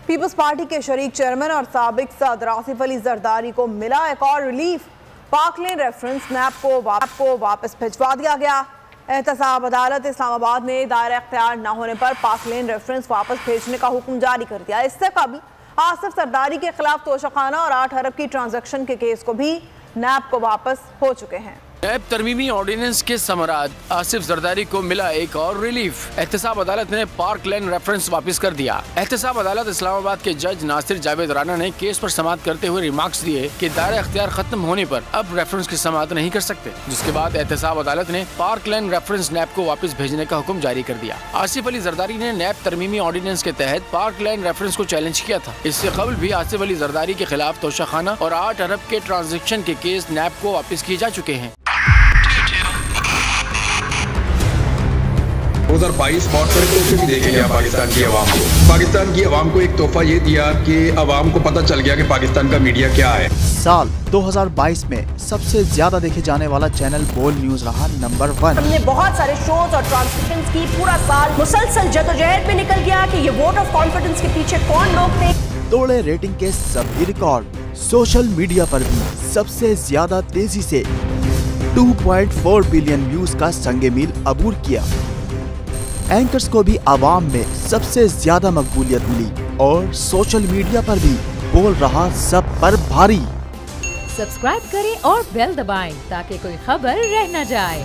Peoples party के शरीक chairman और साबिक सदर आसिफ अली जरदारी को मिला एक और रिलीफ। पाक लेन रेफरेंस नैब को वापस भिजवा दिया गया। एहतसाब अदालत इस्लामाबाद ने दायरा इख्तियार न होने पर पाक लेन रेफरेंस वापस भेजने का हुक्म जारी कर दिया। इससे कबल आसिफ जरदारी के खिलाफ तोशाखाना और 8 अरब की ट्रांजैक्शन के केस को भी नैब को वापस हो चुके हैं। नैब तरमीमी ऑर्डिनेंस के समरात आसिफ जरदारी को मिला एक और रिलीफ। एहतसाब अदालत ने पार्क लेन रेफरेंस वापस कर दिया। एहतसाब अदालत इस्लामाबाद के जज नासिर जावेद राना ने केस पर समाअत करते हुए रिमार्क्स दिए कि दायरा इख्तियार खत्म होने पर अब रेफरेंस की समाअत नहीं कर सकते, जिसके बाद एहतसाब अदालत ने पार्क लेन रेफरेंस नैब को वापस भेजने का हुक्म जारी कर दिया। आसिफ अली जरदारी ने नैब तरमीमी ऑर्डिनेंस के तहत पार्क लेन रेफरेंस को चैलेंज किया था। इससे कबल भी आसिफ अली जरदारी के खिलाफ तोशाखाना और 8 अरब के ट्रांजेक्शन के केस नैब को वापस किए जा चुके हैं। 2022 बहुत सारे तोहफे भी देखे गया पाकिस्तान की आवाम को। पाकिस्तान की आवाम को एक तोहफा ये दिया कि आवाम को पता चल गया कि पाकिस्तान का मीडिया क्या है। साल 2022 में सबसे ज्यादा देखे जाने वाला चैनल बोल न्यूज रहा नंबर 1। हमने बहुत सारे शोज और ट्रांसमिशंस की। पूरा साल मुसलसल जदोजहद में निकल गया कि ये वोट ऑफ कॉन्फिडेंस के पीछे कौन लोग थे। तोड़े रेटिंग के सभी रिकॉर्ड। सोशल मीडिया पर भी सबसे ज्यादा तेजी से 2.4 बिलियन व्यूज का संगे मील अबूर किया। एंकर्स को भी आवाम में सबसे ज्यादा मकबूलियत मिली और सोशल मीडिया पर भी बोल रहा सब पर भारी। सब्सक्राइब करें और बेल दबाएं ताकि कोई खबर रह न जाए।